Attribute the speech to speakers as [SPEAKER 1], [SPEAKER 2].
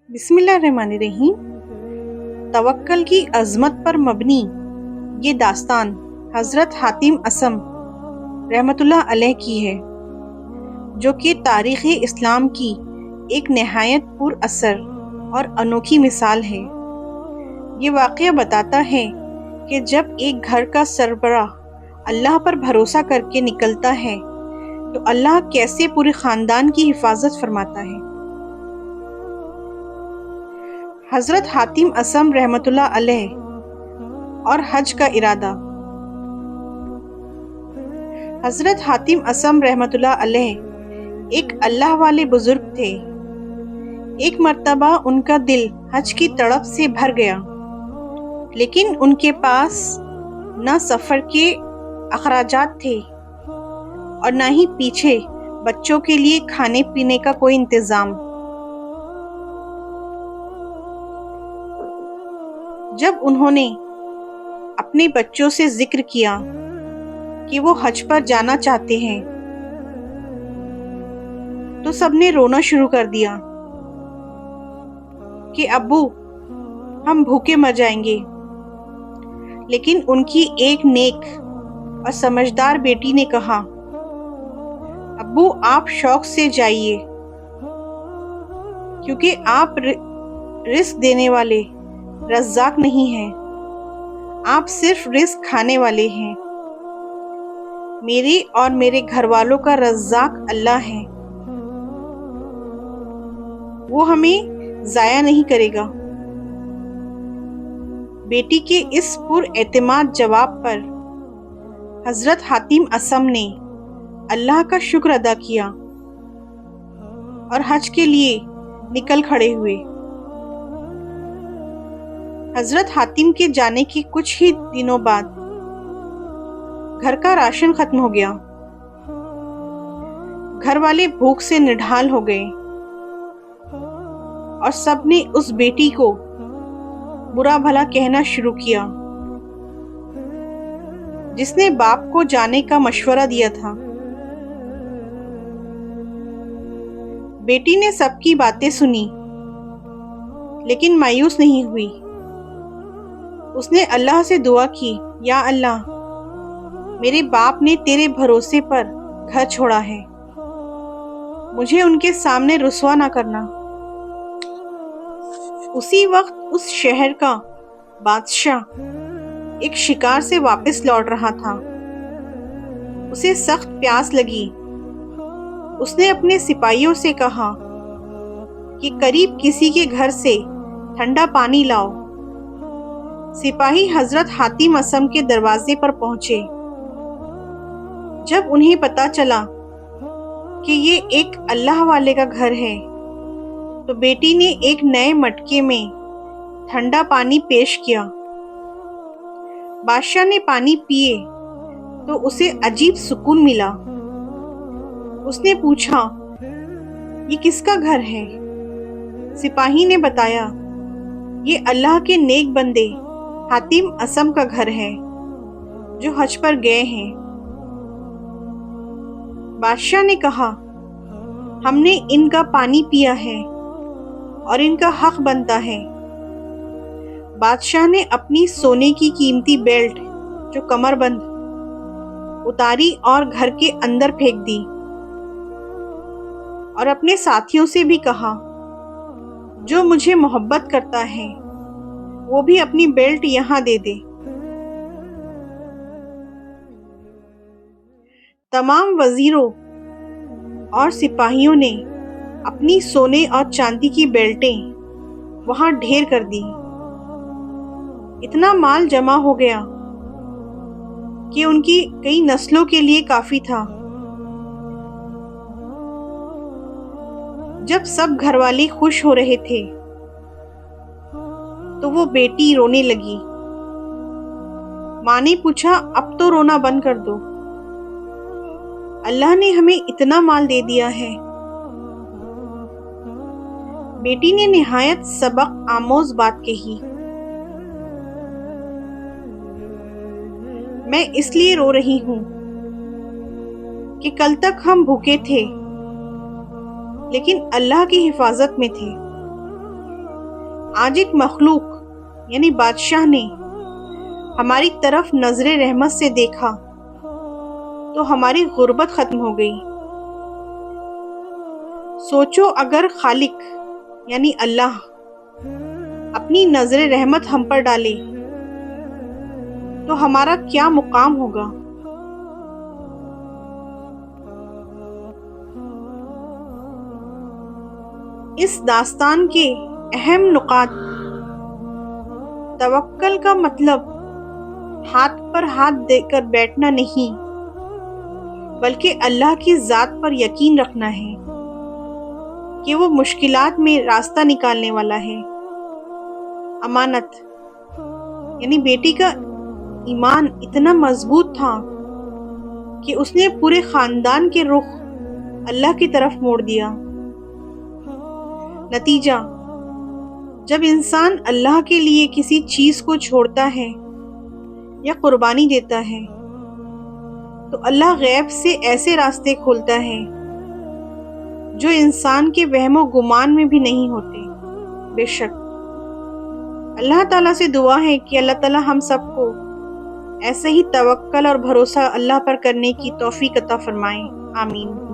[SPEAKER 1] بسم اللہ الرحمن الرحیم۔ توکل کی عظمت پر مبنی یہ داستان حضرت حاتم اصم رحمۃ اللہ علیہ کی ہے، جو کہ تاریخ اسلام کی ایک نہایت پر اثر اور انوکھی مثال ہے۔ یہ واقعہ بتاتا ہے کہ جب ایک گھر کا سربراہ اللہ پر بھروسہ کر کے نکلتا ہے تو اللہ کیسے پورے خاندان کی حفاظت فرماتا ہے۔ حضرت حاتم اصم رحمۃ اللہ علیہ اور حج کا ارادہ۔ حضرت حاتم اصم رحمۃ اللہ علیہ ایک اللہ والے بزرگ تھے۔ ایک مرتبہ ان کا دل حج کی تڑپ سے بھر گیا، لیکن ان کے پاس نہ سفر کے اخراجات تھے اور نہ ہی پیچھے بچوں کے لیے کھانے پینے کا کوئی انتظام۔ جب انہوں نے اپنے بچوں سے ذکر کیا کہ وہ حج پر جانا چاہتے ہیں تو سب نے رونا شروع کر دیا کہ ابو ہم بھوکے مر جائیں گے۔ لیکن ان کی ایک نیک اور سمجھدار بیٹی نے کہا، ابو آپ شوق سے جائیے، کیونکہ آپ رزق دینے والے رزاق نہیں ہیں، آپ صرف رزق کھانے والے ہیں۔ میرے اور میرے گھر والوں کا رزاق اللہ ہے، وہ ہمیں ضائع نہیں کرے گا۔ بیٹی کے اس پر اعتماد جواب پر حضرت حاتم اصم نے اللہ کا شکر ادا کیا اور حج کے لیے نکل کھڑے ہوئے۔ حضرت حاتم کے جانے کے کچھ ہی دنوں بعد گھر کا راشن ختم ہو گیا۔ گھر والے بھوک سے نڈھال ہو گئے اور سب نے اس بیٹی کو برا بھلا کہنا شروع کیا جس نے باپ کو جانے کا مشورہ دیا تھا۔ بیٹی نے سب کی باتیں سنی لیکن مایوس نہیں ہوئی۔ اس نے اللہ سے دعا کی، یا اللہ، میرے باپ نے تیرے بھروسے پر گھر چھوڑا ہے، مجھے ان کے سامنے رسوا نہ کرنا۔ اسی وقت اس شہر کا بادشاہ ایک شکار سے واپس لوٹ رہا تھا۔ اسے سخت پیاس لگی۔ اس نے اپنے سپاہیوں سے کہا کہ قریب کسی کے گھر سے ٹھنڈا پانی لاؤ۔ سپاہی حضرت حاتم اصم کے دروازے پر پہنچے۔ جب انہیں پتا چلا کہ یہ ایک اللہ والے کا گھر ہے تو بیٹی نے ایک نئے مٹکے میں ٹھنڈا پانی پیش کیا۔ بادشاہ نے پانی پیے تو اسے عجیب سکون ملا۔ اس نے پوچھا، یہ کس کا گھر ہے؟ سپاہی نے بتایا، یہ اللہ کے نیک بندے حاتم اصم کا گھر ہے جو حج پر گئے ہیں۔ بادشاہ نے کہا، ہم نے ان کا پانی پیا ہے اور ان کا حق بنتا ہے۔ بادشاہ نے اپنی سونے کی قیمتی بیلٹ جو کمر بند اتاری اور گھر کے اندر پھینک دی، اور اپنے ساتھیوں سے بھی کہا، جو مجھے محبت کرتا ہے وہ بھی اپنی بیلٹ یہاں دے دے۔ تمام وزیروں اور سپاہیوں نے اپنی سونے اور چاندی کی بیلٹیں وہاں ڈھیر کر دی۔ اتنا مال جمع ہو گیا کہ ان کی کئی نسلوں کے لیے کافی تھا۔ جب سب گھر والے خوش ہو رہے تھے تو وہ بیٹی رونے لگی۔ ماں نے پوچھا، اب تو رونا بند کر دو، اللہ نے ہمیں اتنا مال دے دیا ہے۔ بیٹی نے نہایت سبق آموز بات کہی، میں اس لیے رو رہی ہوں کہ کل تک ہم بھوکے تھے لیکن اللہ کی حفاظت میں تھے۔ آج ایک مخلوق یعنی بادشاہ نے ہماری طرف نظر رحمت سے دیکھا تو ہماری غربت ختم ہو گئی۔ سوچو اگر خالق یعنی اللہ اپنی نظر رحمت ہم پر ڈالے تو ہمارا کیا مقام ہوگا۔ اس داستان کے اہم نکات: توکل کا مطلب ہاتھ پر ہاتھ دے کر بیٹھنا نہیں، بلکہ اللہ کی ذات پر یقین رکھنا ہے کہ وہ مشکلات میں راستہ نکالنے والا ہے۔ امانت یعنی بیٹی کا ایمان اتنا مضبوط تھا کہ اس نے پورے خاندان کے رخ اللہ کی طرف موڑ دیا۔ نتیجہ: جب انسان اللہ کے لیے کسی چیز کو چھوڑتا ہے یا قربانی دیتا ہے تو اللہ غیب سے ایسے راستے کھولتا ہے جو انسان کے وہم و گمان میں بھی نہیں ہوتے۔ بے شک اللہ تعالیٰ سے دعا ہے کہ اللہ تعالیٰ ہم سب کو ایسے ہی توکل اور بھروسہ اللہ پر کرنے کی توفیق عطا فرمائیں۔ آمین۔